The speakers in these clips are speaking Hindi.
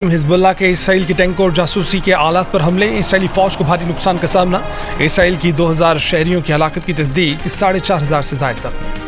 हिजबुल्लाह के इसराइल के टैंकों और जासूसी के आलात पर हमले, इसराइली फौज को भारी नुकसान का सामना। इसराइल की 2000 शहरियों की हलाकत की तस्दीक, 4500 से ज़ायद जख्मी।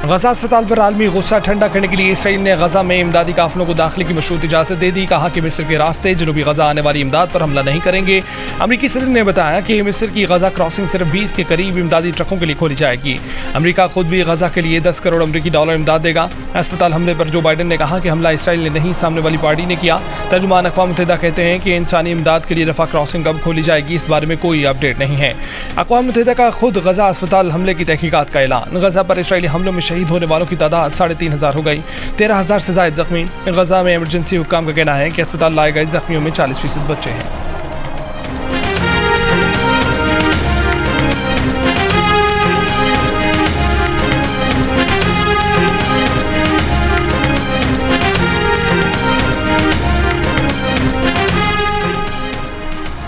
गजा अस्पताल पर आलमी गुस्सा ठंडा करने के लिए इसराइल ने गजा में इमदादी काफिलों को दाखिले की मशरूत इजाज़त दे दी। कहा कि मिस्र के रास्ते जनूबी गजा आने वाली इमदाद पर हमला नहीं करेंगे। अमरीकी सदर ने बताया कि मिस्र की गजा क्रॉसिंग सिर्फ 20 के करीब इमदादी ट्रकों के लिए खोली जाएगी। अमरीका खुद भी गजा के लिए 10 करोड़ अमरीकी डॉलर इमदाद देगा। अस्पताल हमले पर जो बाइडन ने कहा कि हमला इसराइल ने नहीं, सामने वाली पार्टी ने किया। तर्जुमान अक़वाम मुत्तहिदा कहते हैं कि इंसानी इमदाद के लिए रफा क्रॉसिंग कब खोली जाएगी, इस बारे में कोई अपडेट नहीं है। अक़वाम मुत्तहिदा का खुद गजा अस्पताल हमले की तहकीकात का ऐलान। गजा पर इसराइली हमलों में शहीद होने वालों की 3500 हो गई, 13000 से ज्यादा जख्मी। गजा में इमरजेंसी हुक्काम का कहना है कि अस्पताल लाए गए जख्मियों में 40% बच्चे हैं।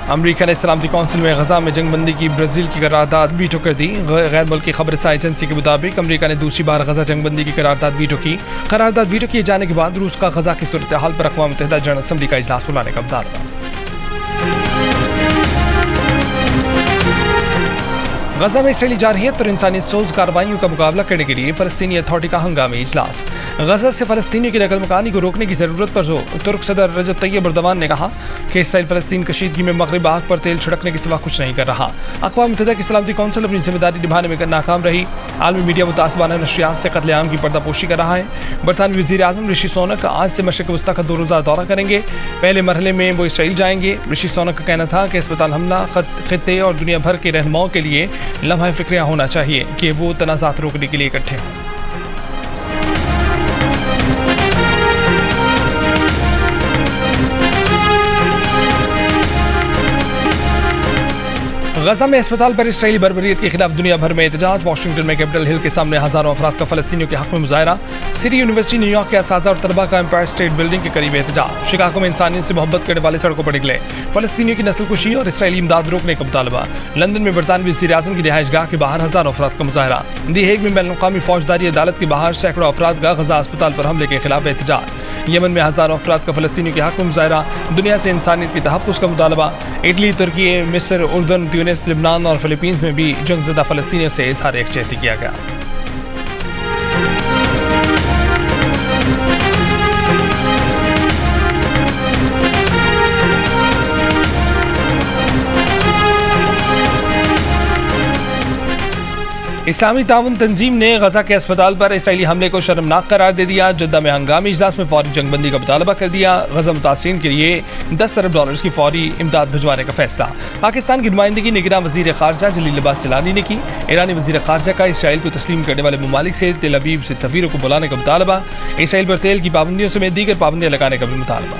अमरीका ने सलामती कौंसिल में गजा में जंगबंदी की ब्राज़ील की करारदाद वीटो कर दी। गैर मुल्की खबरसां एजेंसी के मुताबिक अमरीका ने दूसरी बार गजा जंगबंदी की करारदाद वीटो की। करारदाद वीटो किए जाने के बाद रूस का गजा की सूरत हाल पर अक़वाम मुत्तहिदा जनरल असम्बली का इजलास बुलाने का मुतालबा। गजा में इसराइली जारहियत और इंसानी सोच कार्रवाइयों का मुकाबला करने के लिए फ़लस्तीनी अथॉरिटी का हंगामी इजलास। गजा से फ़लस्तीनियों की नकल मकानी को रोकने की ज़रूरत पर जोर। तुर्क सदर रजब तैयब एर्दोगान ने कहा कि इसराइल फ़लस्तीन कशीदगी में मग़रिब आग पर तेल छिड़कने के सिवा कुछ नहीं कर रहा। अक़वाम मुत्तहिदा की सलामती कौंसिल अपनी जिम्मेदारी निभाने में नाकाम रही। आलमी मीडिया मुतासिबाना नशरियात से क़त्ल-ए-आम की पर्दापोशी कर रहा है। बरतानवी वज़ीर आज़म ऋषि सुनक आज से मशरिक़ वस्ता का 2 रोज़ा दौरा करेंगे। पहले मरहले में वो इसराइल जाएंगे। ऋषि सुनक का कहना था कि अस्पताल हमला ख़ित्ते और दुनिया भर के रहनुमाओं के लिए लम्हा फ़िक्र होना चाहिए कि वो तनाज़ात रोकने के लिए इकट्ठे हों। गजा में अस्पताल पर इसराइली बर्बरियत के खिलाफ दुनिया भर में एहतजाज। वाशिंगटन में कैपिटल हिल के सामने हजारों अफराद का फ़लस्तीनियों के हक़ में मुज़ाहरा। सिटी यूनिवर्सिटी न्यूयॉर्क के असातिज़ा और तलबा का एम्पायर स्टेट बिल्डिंग के करीब एहतजाज। शिकागो में इंसानियत से मोहब्बत करने वाले सड़कों पर निकले। फ़लस्तीनियों की नस्लकुशी और इसराइली इमदाद रोकने का मुतालबा। लंदन में बरतानवी वज़ीर आज़म की रिहाइशगाह के बाहर हजारों अफराद का मुज़ाहरा। दी हेग में बैनुल-अक़वामी फौजदारी अदालत के बाहर सैकड़ों अफराद का गजा अस्पताल पर हमले के खिलाफ एहतजाज। यमन में हजारों अफराद का फ़लस्तीनियों के हक़ में मुज़ाहरा। दुनिया से इंसानियत की तहफ़्फ़ुज़ का मुतालबा। इटली, तुर्की, मिस्र, उर्दन, ट्यूनिस, लिबनान और फिलीपींस में भी जंगज़दा फ़लस्तीनियों से इज़हार यकजहती किया गया। इस्लामी ताउन तंजीम ने गजा के अस्पताल पर इसराइली हमले को शर्मनाक करार दे दिया। जद्दा में हंगामी इजलास में फौरी जंगबंदी का मुतालबा कर दिया। गजा मुतासिरीन के लिए 10 अरब डॉलर की फौरी इमदाद भिजवाने का फैसला। पाकिस्तान की नुमाइंदगी निगरान वज़ीर ख़ारजा जलील अब्बास जलानी ने की। ईरानी वज़ीर ख़ारजा का इसराइल को तस्लीम करने वाले ममालिक से तेल अवीव से सफ़ीरों को बुलाने का मुतालबा। इसराइल पर तेल की पाबंदियों समेत दीगर पाबंदियाँ लगाने का भी मुतालबा।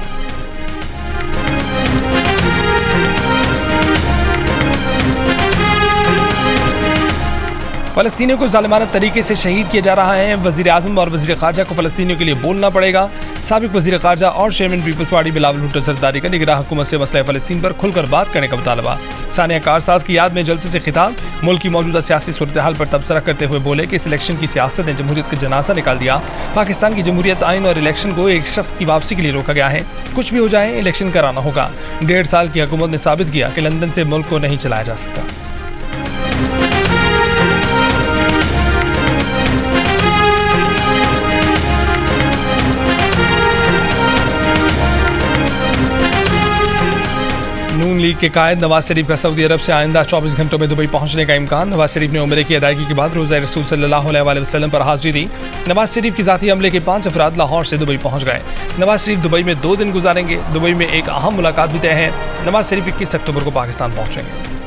फ़लस्तीनियों को ज़ालिमाना तरीके से शहीद किया जा रहा है। वज़ीर आज़म और वज़ीर ख़ारजा को फ़लस्तीनियों के लिए बोलना पड़ेगा। साबिक़ वज़ीर ख़ारजा और चेयरमैन पीपल्स पार्टी बिलावल भुट्टो ज़रदारी का निगरान हुकूमत से मसला फ़लस्तीन पर खुलकर बात करने का मुतालबा। सानिया कारसाज की याद में जलसे से खिताब। मुल्क की मौजूदा सियासी सूरत हाल पर तबसरा करते हुए बोले कि इस इलेक्शन की सियासत ने जमहूरियत का जनाजा निकाल दिया। पाकिस्तान की जमहूरियत आइन और इलेक्शन को एक शख्स की वापसी के लिए रोका गया है। कुछ भी हो जाए, इलेक्शन कराना होगा। 1.5 साल की हुकूमत ने साबित किया कि लंदन से मुल्क को नहीं चलाया जा सकता। नून लीग के कायद नवाज शरीफ का सऊदी अरब से आइंदा 24 घंटों में दुबई पहुंचने का इम्कान। नवाज शरीफ ने उम्रे की अदायगी के बाद रोज़ा रसूल सल्लल्लाहु अलैहि वसल्लम पर हाजिरी दी। नवाज शरीफ की ज़ाती अमले के 5 अफराद लाहौर से दुबई पहुंच गए। नवाज शरीफ दुबई में 2 दिन गुजारेंगे। दुबई में एक अहम मुलाकात भी तय है। नवाज शरीफ 21 अक्टूबर को पाकिस्तान पहुंचेंगे।